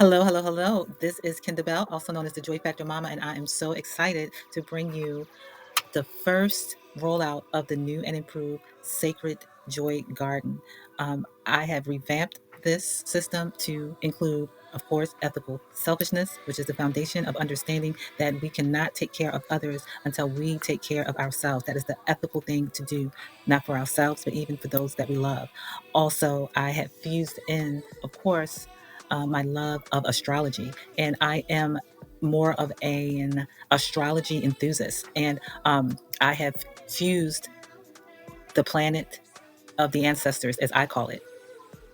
Hello, hello, hello. This is Kinda Bell, also known as the Joy Factor Mama, and I am so excited to bring you the first rollout of the new and improved Sacred Joy Garden. I have revamped this system to include, of course, ethical selfishness, which is the foundation of understanding that we cannot take care of others until we take care of ourselves. That is the ethical thing to do, not for ourselves, but even for those that we love. Also, I have fused in, of course, my love of astrology, and I am more of an astrology enthusiast. And I have fused the planet of the ancestors, as I call it,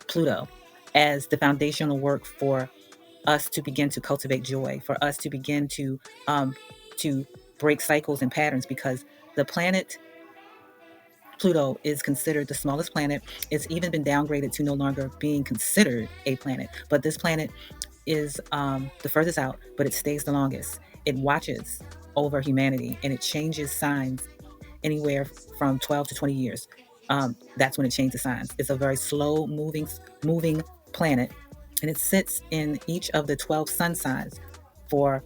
Pluto, as the foundational work for us to begin to cultivate joy, for us to break cycles and patterns, because the planet Pluto is considered the smallest planet. It's even been downgraded to no longer being considered a planet. But this planet is the furthest out, but it stays the longest. It watches over humanity and it changes signs anywhere from 12 to 20 years. That's when it changes signs. It's a very slow moving planet, and it sits in each of the 12 sun signs for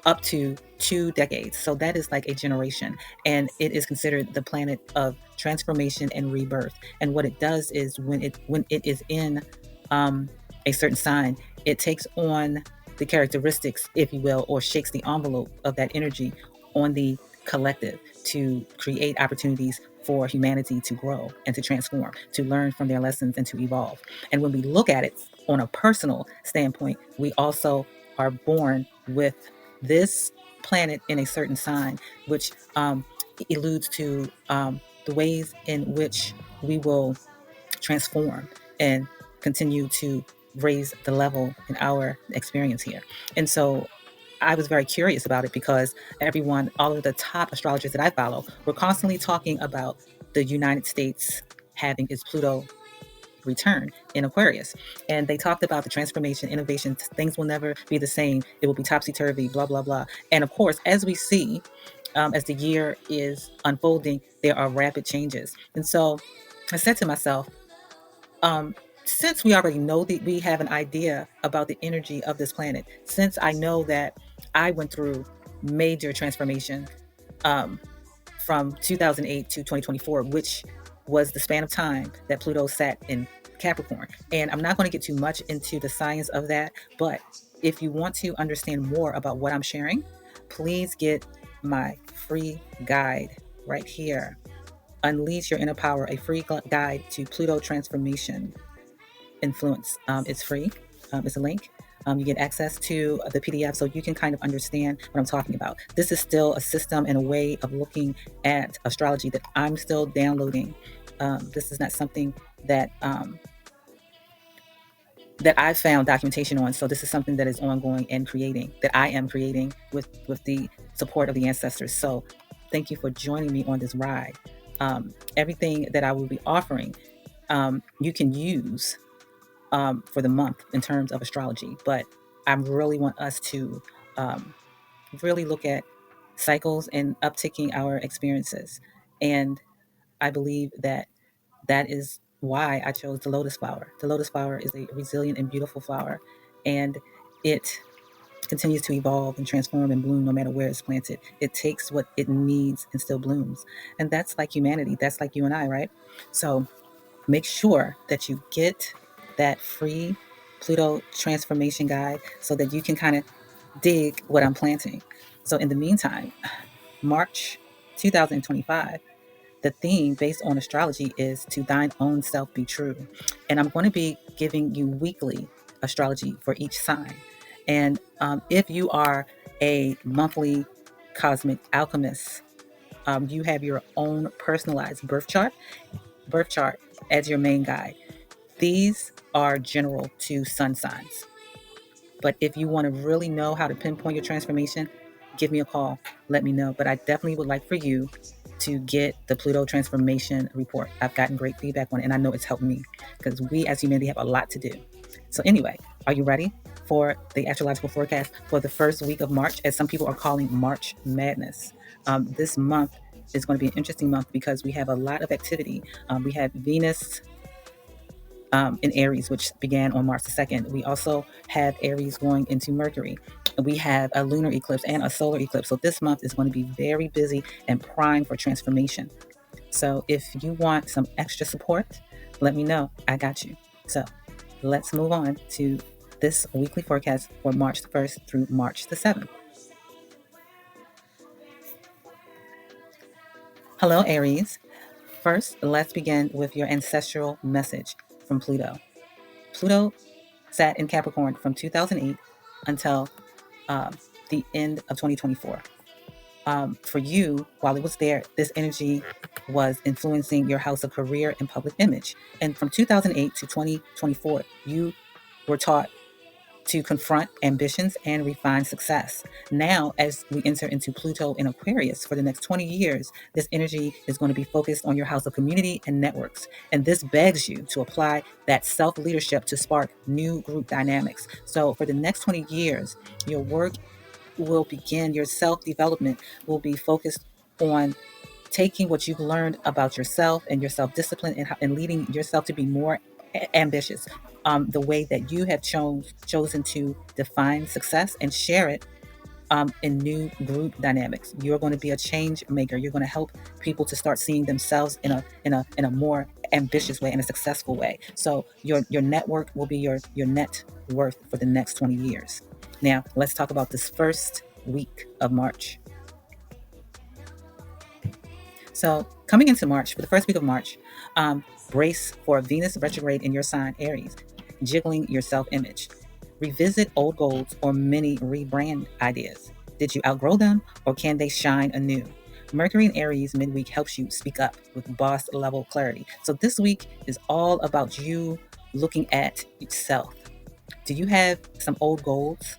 up to 2 decades. So that is like a generation. And it is considered the planet of transformation and rebirth. And what it does is when it is in a certain sign, it takes on the characteristics, if you will, or shakes the envelope of that energy on the collective to create opportunities for humanity to grow and to transform, to learn from their lessons and to evolve. And when we look at it on a personal standpoint, we also are born with this planet in a certain sign, which alludes to the ways in which we will transform and continue to raise the level in our experience here. And so I was very curious about it because all of the top astrologers that I follow, were constantly talking about the United States having its Pluto return in Aquarius. And they talked about the transformation, innovation, things will never be the same. It will be topsy-turvy, blah, blah, blah. And of course, as we see, as the year is unfolding, there are rapid changes. And so I said to myself, since we already know that we have an idea about the energy of this planet, since I know that I went through major transformation um, from 2008 to 2024, which was the span of time that Pluto sat in Capricorn. And I'm not going to get too much into the science of that, but if you want to understand more about what I'm sharing, please get my free guide right here. Unleash Your Inner Power, a free guide to Pluto Transformation Influence. It's free. It's a link. You get access to the PDF so you can kind of understand what I'm talking about. This is still a system and a way of looking at astrology that I'm still downloading. This is not something that I've found documentation on. So this is something that is ongoing and creating, that I am creating with the support of the ancestors. So thank you for joining me on this ride. Everything that I will be offering, you can use for the month in terms of astrology. But I really want us to um, really look at cycles and upticking our experiences. And I believe that that is why I chose the lotus flower. The lotus flower is a resilient and beautiful flower, and it continues to evolve and transform and bloom no matter where it's planted. It takes what it needs and still blooms. And that's like humanity. That's like you and I, right? So make sure that you get that free Pluto transformation guide so that you can kind of dig what I'm planting. So in the meantime, March 2025, the theme based on astrology is to thine own self be true. And I'm going to be giving you weekly astrology for each sign. And if you are a monthly cosmic alchemist, you have your own personalized birth chart as your main guide. These are general to sun signs. But if you want to really know how to pinpoint your transformation, give me a call. Let me know. But I definitely would like for you to get the Pluto Transformation Report. I've gotten great feedback on it, and I know it's helped me because we as humanity have a lot to do. So anyway, are you ready for the astrological forecast for the first week of March, as some people are calling March Madness? This month is going to be an interesting month because we have a lot of activity. We have Venus in Aries, which began on March the 2nd. We also have Aries going into Mercury. We have a lunar eclipse and a solar eclipse. So this month is going to be very busy and prime for transformation. So if you want some extra support, let me know. I got you. So let's move on to this weekly forecast for March the 1st through March the 7th. Hello, Aries. First, let's begin with your ancestral message from Pluto. Pluto sat in Capricorn from 2008 until the end of 2024. For you, while it was there, this energy was influencing your house of career and public image. And from 2008 to 2024, you were taught to confront ambitions and refine success. Now, as we enter into Pluto in Aquarius for the next 20 years, this energy is going to be focused on your house of community and networks. And this begs you to apply that self leadership to spark new group dynamics. So, for the next 20 years, your work will begin, your self development will be focused on taking what you've learned about yourself and your self discipline and leading yourself to be more ambitious. The way that you have chosen to define success and share it in new group dynamics. You're going to be a change maker. You're going to help people to start seeing themselves in a more ambitious way, in a successful way. So your network will be your net worth for the next 20 years. Now let's talk about this first week of March. So coming into March, for the first week of March, brace for Venus retrograde in your sign, Aries, jiggling your self-image. Revisit old goals or mini rebrand ideas. Did you outgrow them or can they shine anew? Mercury in Aries midweek helps you speak up with boss level clarity. So this week is all about you looking at yourself. Do you have some old goals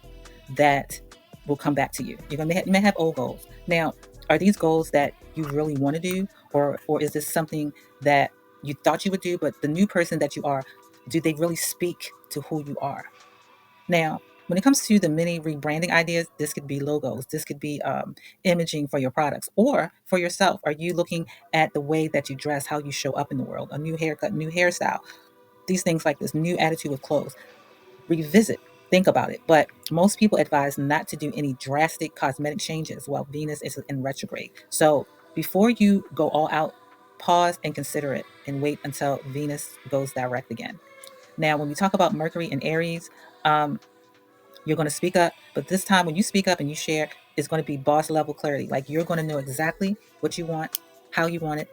that will come back to you? You may have old goals. Now, are these goals that you really want to do, or is this something that you thought you would do, but the new person that you are, do they really speak to who you are? Now, when it comes to the mini rebranding ideas, this could be logos, this could be imaging for your products or for yourself. Are you looking at the way that you dress, how you show up in the world, a new haircut, new hairstyle, these things like this, new attitude with clothes? Revisit, think about it. But most people advise not to do any drastic cosmetic changes while Venus is in retrograde. So before you go all out, pause and consider it and wait until Venus goes direct again. Now, when we talk about Mercury and Aries, you're going to speak up, but this time when you speak up and you share, it's going to be boss level clarity. Like you're going to know exactly what you want, how you want it,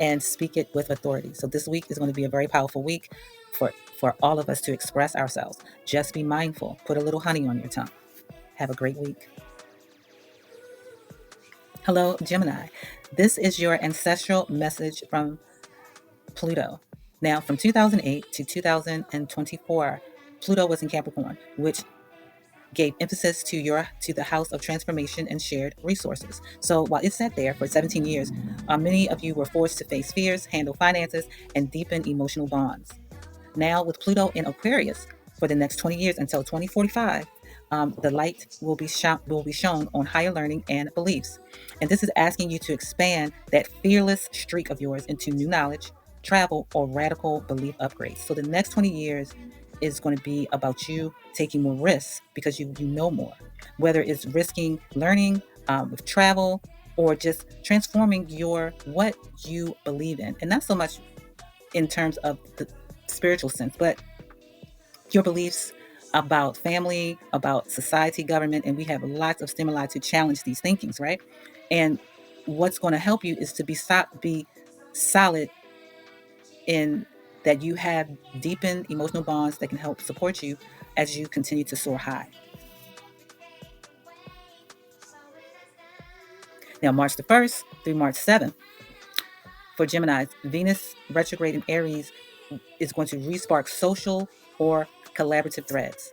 and speak it with authority. So this week is going to be a very powerful week for all of us to express ourselves. Just be mindful. Put a little honey on your tongue. Have a great week. Hello, Gemini. This is your ancestral message from Pluto. Now, from 2008 to 2024, Pluto was in Capricorn, which gave emphasis to the house of transformation and shared resources. So while it sat there for 17 years, many of you were forced to face fears, handle finances, and deepen emotional bonds. Now with Pluto in Aquarius for the next 20 years until 2045, the light will be shown on higher learning and beliefs. And this is asking you to expand that fearless streak of yours into new knowledge, travel, or radical belief upgrades. So the next 20 years is going to be about you taking more risks because you know more, whether it's risking learning with travel or just transforming what you believe in. And not so much in terms of the spiritual sense, but your beliefs about family, about society, government, and we have lots of stimuli to challenge these thinkings, right? And what's going to help you is to be solid in that you have deepened emotional bonds that can help support you as you continue to soar high. Now, March the 1st through March 7th, for Gemini, Venus retrograde in Aries is going to respark social or collaborative threads.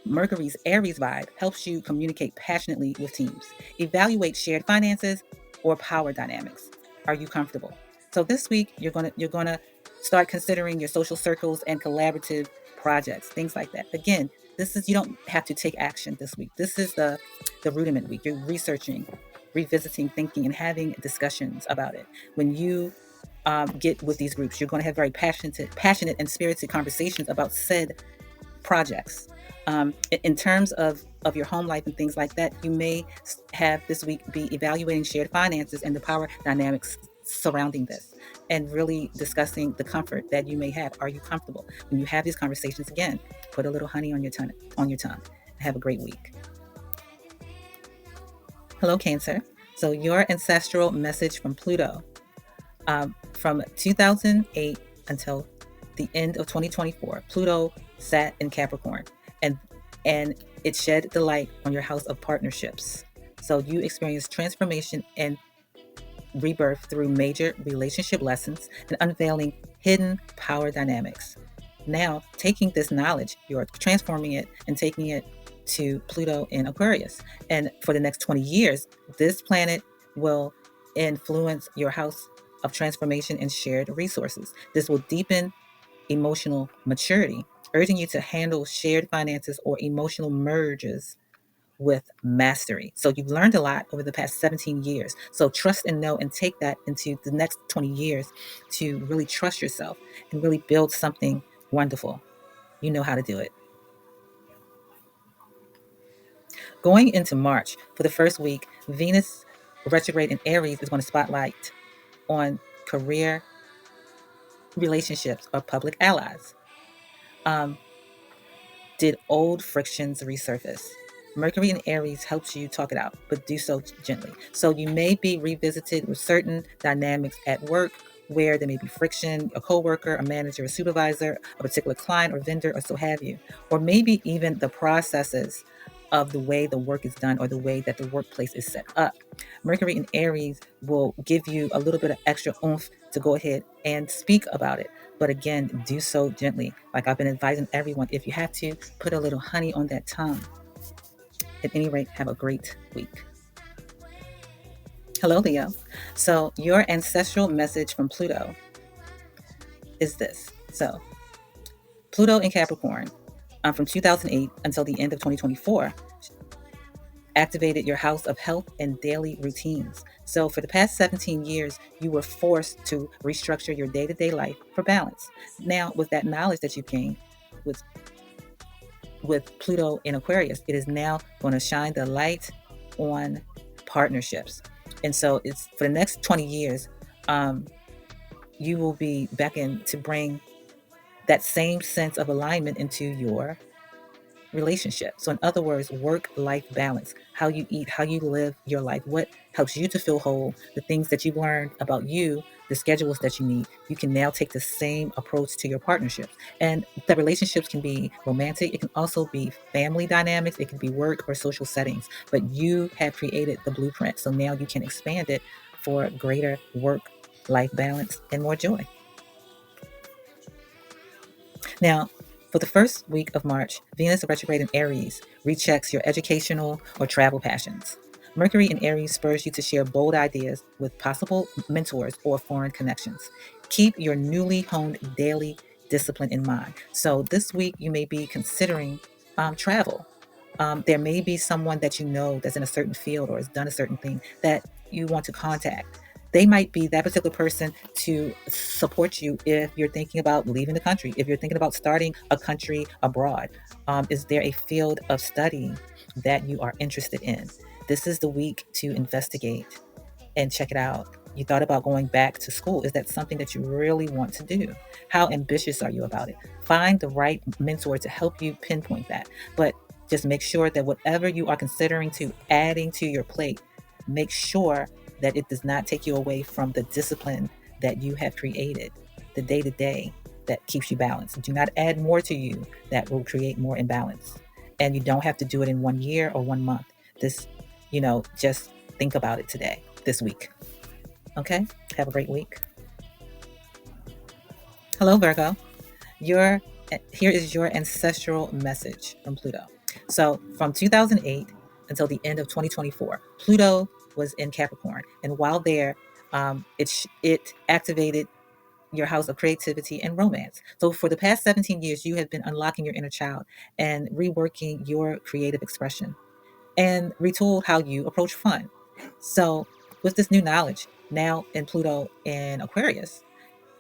Mercury's Aries vibe helps you communicate passionately with teams, evaluate shared finances or power dynamics. Are you comfortable? So this week you're gonna start considering your social circles and collaborative projects, things like that. Again, this is you don't have to take action this week. This is the rudiment week. You're researching, revisiting, thinking, and having discussions about it. When you get with these groups. You're going to have very passionate and spirited conversations about said projects. In terms of your home life and things like that, you may have this week be evaluating shared finances and the power dynamics surrounding this, and really discussing the comfort that you may have. Are you comfortable when you have these conversations? Again, put a little honey on your tongue. Have a great week. Hello, Cancer. So your ancestral message from Pluto, from 2008 until the end of 2024, Pluto sat in Capricorn, and and it shed the light on your house of partnerships. So you experienced transformation and rebirth through major relationship lessons and unveiling hidden power dynamics. Now, taking this knowledge, you're transforming it and taking it to Pluto in Aquarius. And for the next 20 years, this planet will influence your house of transformation and shared resources. This will deepen emotional maturity, urging you to handle shared finances or emotional merges with mastery. So you've learned a lot over the past 17 years. So trust and know and take that into the next 20 years to really trust yourself and really build something wonderful. You know how to do it. Going into March, for the first week, Venus retrograde in Aries is going to spotlight on career, relationships, or public allies. Um, Did old frictions resurface? Mercury in Aries helps you talk it out, but do so gently. So you may be revisited with certain dynamics at work where there may be friction, a coworker, a manager, a supervisor, a particular client or vendor, or so have you. Or maybe even the processes of the way the work is done or the way that the workplace is set up. Mercury in Aries will give you a little bit of extra oomph to go ahead and speak about it. But again, do so gently. Like I've been advising everyone, if you have to, put a little honey on that tongue. At any rate, have a great week. Hello, Leo. So, your ancestral message from Pluto is this. So, Pluto in Capricorn, from 2008 until the end of 2024, activated your house of health and daily routines. So, for the past 17 years, you were forced to restructure your day to day life for balance. Now, with that knowledge that you gained, with Pluto in Aquarius, it is now going to shine the light on partnerships. And so it's for the next 20 years, you will be beckoned to bring that same sense of alignment into your relationship. So, in other words, work life balance, how you eat, how you live your life, what helps you to feel whole, the things that you've learned about you, the schedules that you need. You can now take the same approach to your partnerships. And the relationships can be romantic, it can also be family dynamics, it can be work or social settings. But you have created the blueprint. So now you can expand it for greater work life balance and more joy. Now, for the first week of March, Venus retrograde in Aries rechecks your educational or travel passions. Mercury in Aries spurs you to share bold ideas with possible mentors or foreign connections. Keep your newly honed daily discipline in mind. So this week, you may be considering travel. There may be someone that you know that's in a certain field or has done a certain thing that you want to contact. They might be that particular person to support you if you're thinking about leaving the country, if you're thinking about starting a country abroad. Is there a field of study that you are interested in? This is the week to investigate and check it out. You thought about going back to school. Is that something that you really want to do? How ambitious are you about it? Find the right mentor to help you pinpoint that. But just make sure that whatever you are considering to adding to your plate, make sure that it does not take you away from the discipline that you have created, the day to day that keeps you balanced. Do not add more to you that will create more imbalance. And you don't have to do it in 1 year or 1 month. This, just think about it today, this week. Okay? Have a great week. Hello, Virgo. Here is your ancestral message from Pluto. So from 2008 until the end of 2024, Pluto was in Capricorn, and while there, it activated your house of creativity and romance. So for the past 17 years, you have been unlocking your inner child and reworking your creative expression and retooled how you approach fun. So with this new knowledge now in Pluto in Aquarius,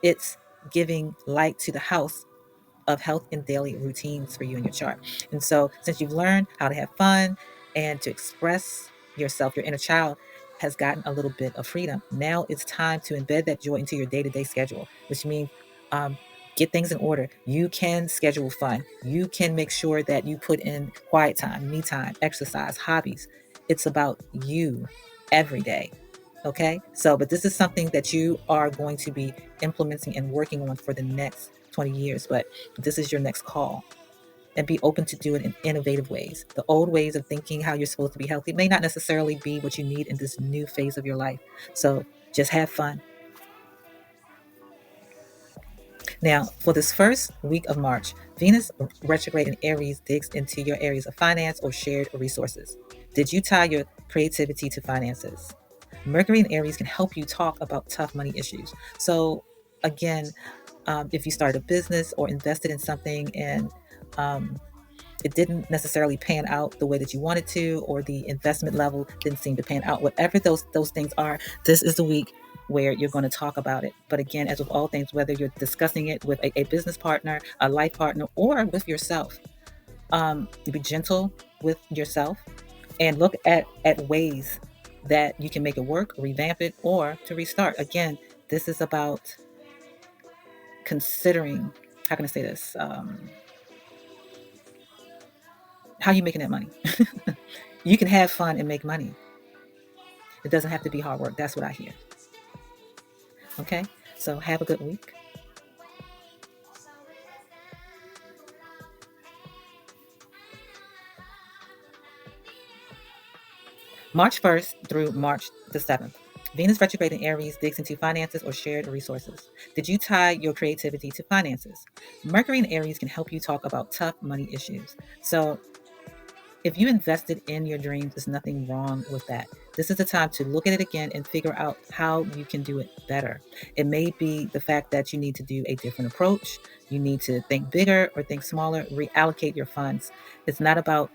It's giving light to the house of health and daily routines for you in your chart. And so, since you've learned how to have fun and to express yourself, your inner child has gotten a little bit of freedom. Now it's time to embed that joy into your day to day schedule, which means um, get things in order. You can schedule fun. You can make sure that you put in quiet time, me time, exercise, hobbies. It's about you every day. Okay. So, but this is something that you are going to be implementing and working on for the next 20 years. But this is your next call, and be open to do it in innovative ways. The old ways of thinking how you're supposed to be healthy may not necessarily be what you need in this new phase of your life. So just have fun. Now, for this first week of March, Venus retrograde in Aries digs into your areas of finance or shared resources. Did you tie your creativity to finances? Mercury in Aries can help you talk about tough money issues. So, again, if you started a business or invested in something and um, it didn't necessarily pan out the way that you wanted to, or the investment level didn't seem to pan out, whatever those things are, this is the week where you're going to talk about it. But again, as with all things, whether you're discussing it with a business partner, a life partner, or with yourself, be gentle with yourself and look at ways that you can make it work, revamp it, or to restart. Again, this is about considering, how can I say this, how you making that money. You can have fun and make money. It doesn't have to be hard work. That's what I hear. Okay? So have a good week. March 1st through March the 7th. Venus retrograde in Aries digs into finances or shared resources. Did you tie your creativity to finances? Mercury in Aries can help you talk about tough money issues. So if you invested in your dreams, there's nothing wrong with that. This is the time to look at it again and figure out how you can do it better. It may be the fact that you need to do a different approach. You need to think bigger or think smaller, reallocate your funds. It's not about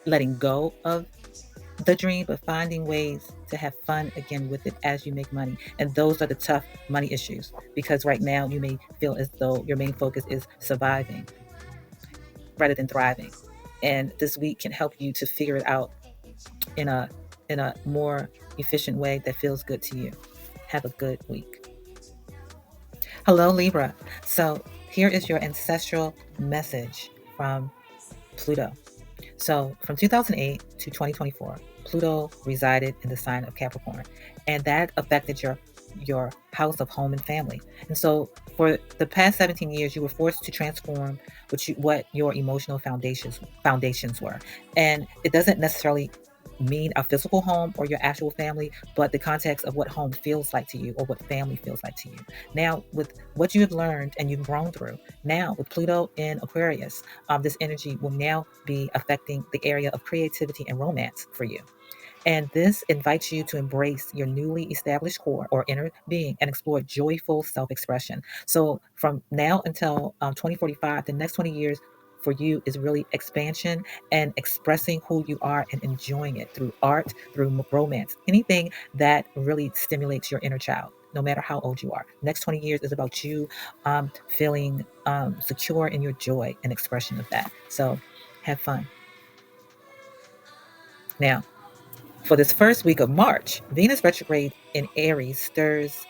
letting go of the dream, but finding ways to have fun again with it as you make money. And those are the tough money issues, because right now you may feel as though your main focus is surviving rather than thriving. And this week can help you to figure it out in a more efficient way that feels good to you. Have a good week. Hello, Libra. So here is your ancestral message from Pluto. So from 2008 to 2024, Pluto resided in the sign of Capricorn, and that affected your house of home and family. And so for the past 17 years, you were forced to transform what your emotional foundations were. And it doesn't necessarily mean a physical home or your actual family, but the context of what home feels like to you or what family feels like to you. Now, with what you have learned and you've grown through, now with Pluto in Aquarius, this energy will now be affecting the area of creativity and romance for you. And this invites you to embrace your newly established core or inner being and explore joyful self expression. So, from now until 2045, the next 20 years for you is really expansion and expressing who you are and enjoying it through art, through romance, anything that really stimulates your inner child. No matter how old you are, next 20 years is about you feeling secure in your joy and expression of that. So, have fun. Now, for this first week of March, Venus retrograde in Aries stirs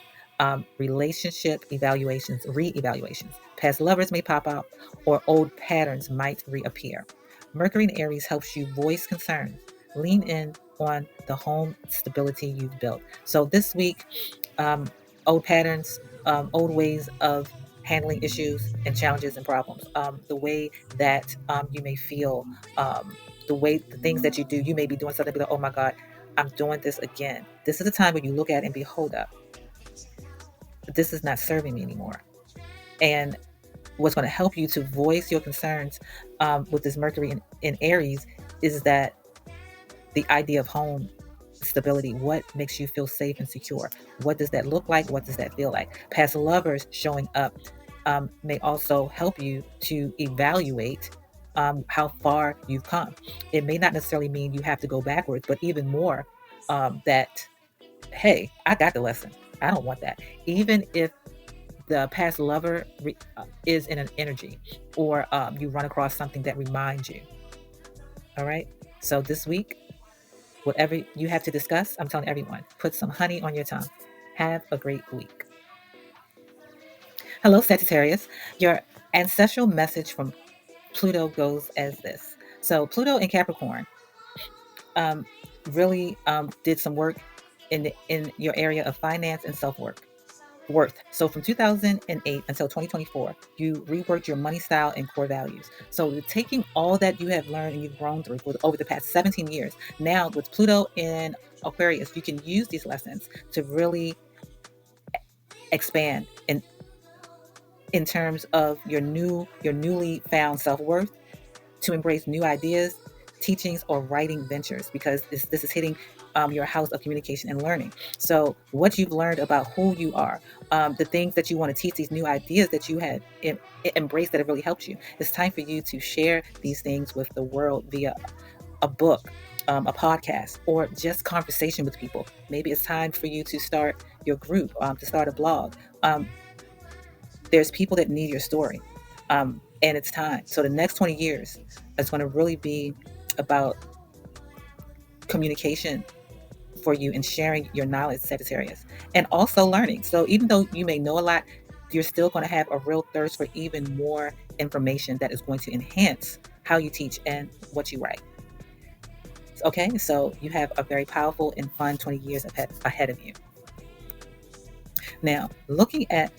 relationship evaluations, re-evaluations. Past lovers may pop out, or old patterns might reappear. Mercury in Aries helps you voice concerns. Lean in on the home stability you've built. So this week, um, old patterns, old ways of handling issues and challenges and problems, the way that you may feel, the things that you do, you may be doing something, be like, oh my God, I'm doing this again. This is a time when you look at it and be, hold up, this is not serving me anymore. And what's going to help you to voice your concerns with this Mercury in Aries is that the idea of home stability. What makes you feel safe and secure? What does that look like? What does that feel like? Past lovers showing up may also help you to evaluate how far you've come. It may not necessarily mean you have to go backwards, but even more that, hey, I got the lesson. I don't want that. Even if the past lover is in an energy, or you run across something that reminds you. All right. So this week, whatever you have to discuss, I'm telling everyone, put some honey on your tongue. Have a great week. Hello, Sagittarius. Your ancestral message from Pluto goes as this. So Pluto in Capricorn um, really did some work in your area of finance and self-work. So from 2008 until 2024, you reworked your money style and core values. So you're taking all that you have learned and you've grown through over the past 17 years. Now with Pluto in Aquarius, you can use these lessons to really expand in terms of your newly found self-worth, to embrace new ideas, teachings, or writing ventures, because this is hitting your house of communication and learning. So what you've learned about who you are, the things that you want to teach, these new ideas that you had embraced that have really helped you, it's time for you to share these things with the world via a book, a podcast, or just conversation with people. Maybe it's time for you to start your group, to start a blog. There's people that need your story, and it's time. So the next 20 years is going to really be about communication for you and sharing your knowledge, Sagittarius, and also learning. So even though you may know a lot, you're still going to have a real thirst for even more information that is going to enhance how you teach and what you write. Okay, so you have a very powerful and fun 20 years ahead of you. Now, looking at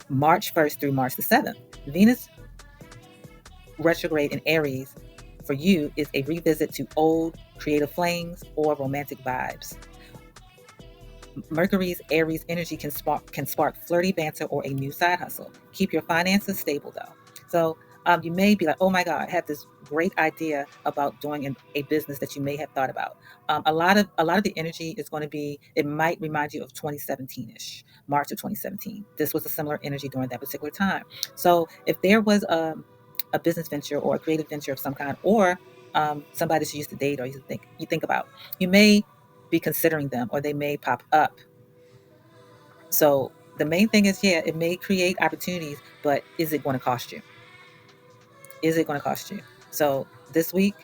March 1st through March the 7th, Venus retrograde in Aries for you is a revisit to old creative flames or romantic vibes. Mercury's Aries energy can spark flirty banter or a new side hustle. Keep your finances stable though. So you may be like, oh my God, I have this great idea about doing a business that you may have thought about. A lot of the energy is going to be, it might remind you of 2017-ish, March of 2017. This was a similar energy during that particular time. So if there was a business venture or a creative venture of some kind, or somebody that you used to date or you think about, you may be considering them, or they may pop up. So the main thing is, yeah, it may create opportunities, but is it going to cost you? Is it going to cost you? So this week,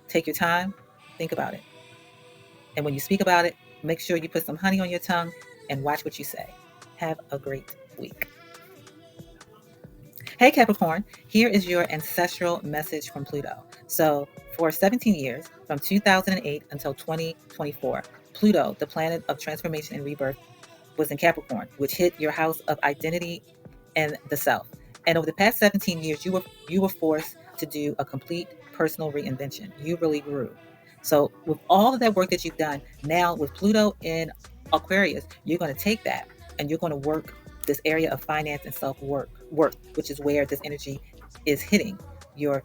take your time, think about it. And when you speak about it, make sure you put some honey on your tongue and watch what you say. Have a great week. Hey Capricorn, here is your ancestral message from Pluto. So for 17 years, from 2008 until 2024, Pluto, the planet of transformation and rebirth, was in Capricorn, which hit your house of identity and the self. And over the past 17 years, you were forced to do a complete personal reinvention. You really grew. So with all of that work that you've done, now with Pluto in Aquarius, you're going to take that and you're going to work this area of finance and self-worth, which is where this energy is hitting you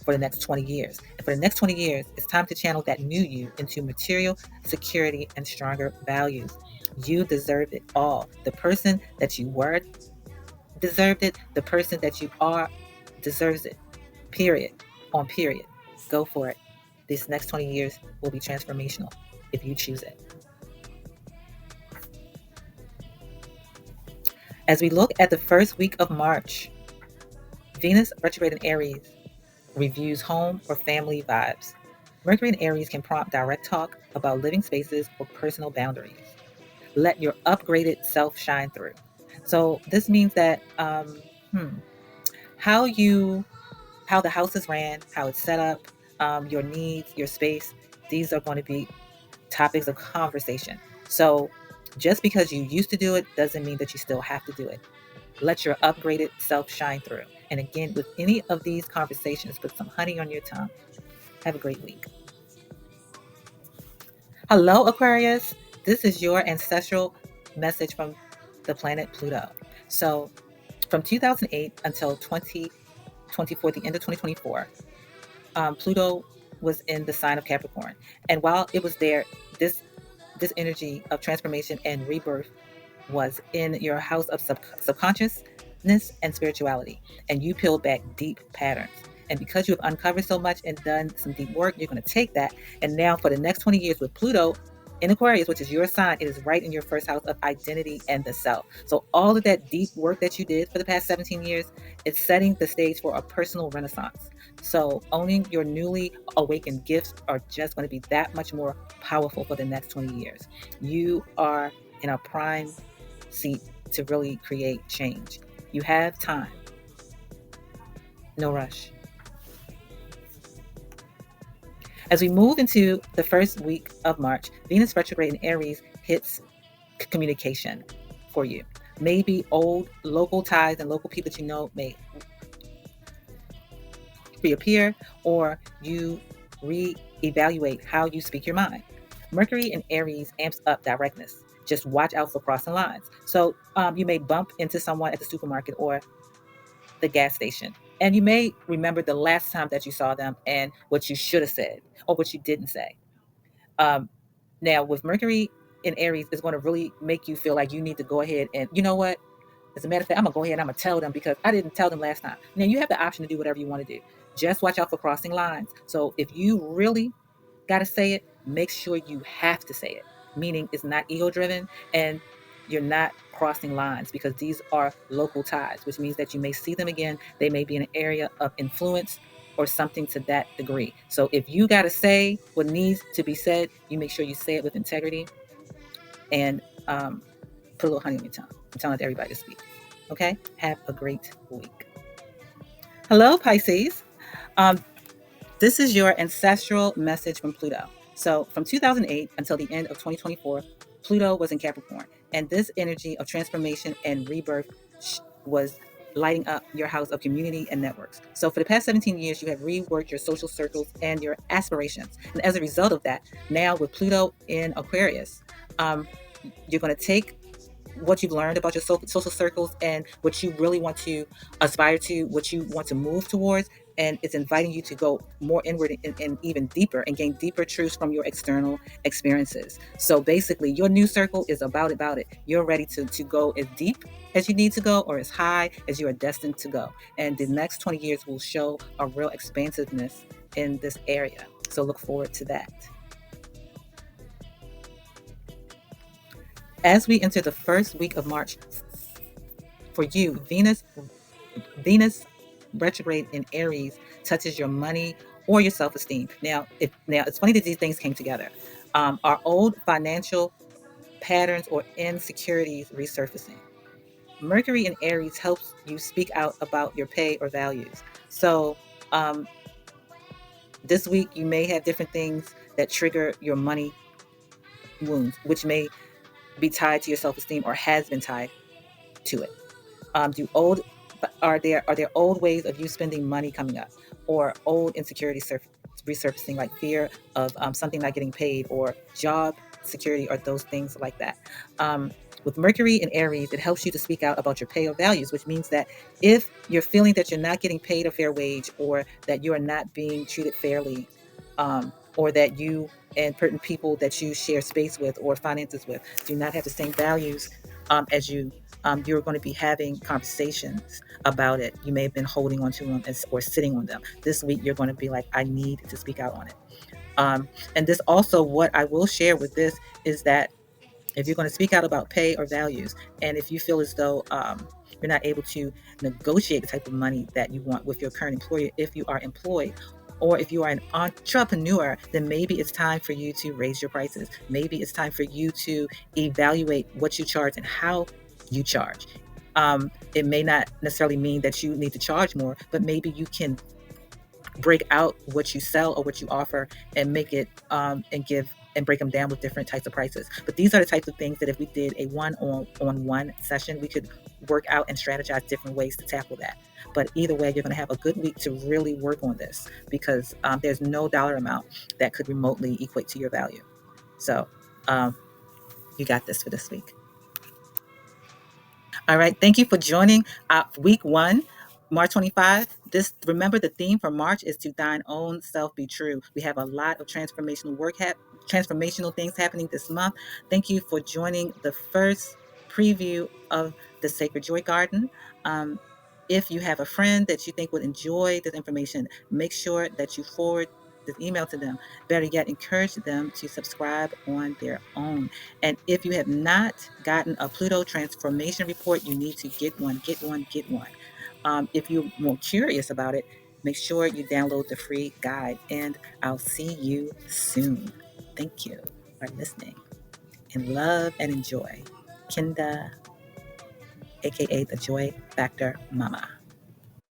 for the next 20 years. And for the next 20 years, it's time to channel that new you into material security and stronger values. You deserve it all. The person that you were deserved it. The person that you are deserves it. Period. On period. Go for it. These next 20 years will be transformational if you choose it. As we look at the first week of March, Venus retrograde in Aries reviews home or family vibes. Mercury in Aries can prompt direct talk about living spaces or personal boundaries. Let your upgraded self shine through. So this means that how the house is ran, how it's set up, your needs, your space, these are going to be topics of conversation. So just because you used to do it doesn't mean that you still have to do it. Let your upgraded self shine through. And again, with any of these conversations, put some honey on your tongue. Have a great week. Hello, Aquarius. This is your ancestral message from the planet Pluto. So from 2008 until 2024, the end of 2024, Pluto was in the sign of Capricorn. And while it was there, this energy of transformation and rebirth was in your house of subconsciousness and spirituality. And you peeled back deep patterns. And because you have uncovered so much and done some deep work, you're going to take that. And now for the next 20 years with Pluto In Aquarius, which is your sign, it is right in your first house of identity and the self. So all of that deep work that you did for the past 17 years, it's setting the stage for a personal renaissance. So owning your newly awakened gifts are just going to be that much more powerful for the next 20 years. You are in a prime seat to really create change. You have time. No rush. As we move into the first week of March, Venus retrograde in Aries hits communication for you. Maybe old local ties and local people that you know may reappear, or you reevaluate how you speak your mind. Mercury in Aries amps up directness. Just watch out for crossing lines. So you may bump into someone at the supermarket or the gas station. And you may remember the last time that you saw them and what you should have said or what you didn't say. Um, Now, with Mercury in Aries, it's going to really make you feel like you need to go ahead and, you know what? As a matter of fact, I'm going to go ahead and I'm going to tell them because I didn't tell them last time. Now, you have the option to do whatever you want to do. Just watch out for crossing lines. So if you really got to say it, make sure you have to say it, meaning it's not ego driven and you're not crossing lines because these are local ties, which means that you may see them again. They may be in an area of influence or something to that degree. So if you got to say what needs to be said, you make sure you say it with integrity and put a little honey on your tongue. I'm telling everybody to speak. Okay? Have a great week. Hello, Pisces. Um, This is your ancestral message from Pluto. So, from 2008 until the end of 2024, Pluto was in Capricorn. And this energy of transformation and rebirth was lighting up your house of community and networks. So, for the past 17 years, you have reworked your social circles and your aspirations. And as a result of that, now with Pluto in Aquarius, you're going to take what you've learned about your social circles and what you really want to aspire to, what you want to move towards. And it's inviting you to go more inward and even deeper and gain deeper truths from your external experiences. So basically, your new circle is about it. You're ready to go as deep as you need to go or as high as you are destined to go. And the next 20 years will show a real expansiveness in this area. So look forward to that. As we enter the first week of March, for you, Venus retrograde in Aries touches your money or your self-esteem. Now it's funny that these things came together. Our old financial patterns or insecurities resurfacing. Mercury in Aries helps you speak out about your pay or values. So this week you may have different things that trigger your money wounds, which may be tied to your self-esteem or has been tied to it. Do old are there old ways of you spending money coming up, or old insecurities resurfacing, like fear of something not getting paid or job security or those things like that. With Mercury in Aries, it helps you to speak out about your pay or values, which means that if you're feeling that you're not getting paid a fair wage or that you are not being treated fairly, or that you and certain people that you share space with or finances with do not have the same values as you, you're going to be having conversations about it. You may have been holding on to them or sitting on them. This week, you're going to be like, I need to speak out on it. And this also, what I will share with this is that if you're going to speak out about pay or values, and if you feel as though you're not able to negotiate the type of money that you want with your current employer, if you are employed, or if you are an entrepreneur, then maybe it's time for you to raise your prices. Maybe it's time for you to evaluate what you charge and how you charge. It may not necessarily mean that you need to charge more, but maybe you can break out what you sell or what you offer and make it and give and break them down with different types of prices. But these are the types of things that if we did a one-on-one session, we could work out and strategize different ways to tackle that. But either way, you're going to have a good week to really work on this because there's no dollar amount that could remotely equate to your value. So you got this for this week. All right. Thank you for joining week one, March 25. Remember, the theme for March is to thine own self be true. We have a lot of transformational things happening this month. Thank you for joining the first preview of the Sacred Joy Garden. If you have a friend that you think would enjoy this information, make sure that you forward this email to them. Better yet, encourage them to subscribe on their own. And if you have not gotten a Pluto Transformation Report, you need to get one, get one, get one. If you're more curious about it, make sure you download the free guide. And I'll see you soon. Thank you for listening. And love and enjoy. Kinda, aka the Joy Factor Mama.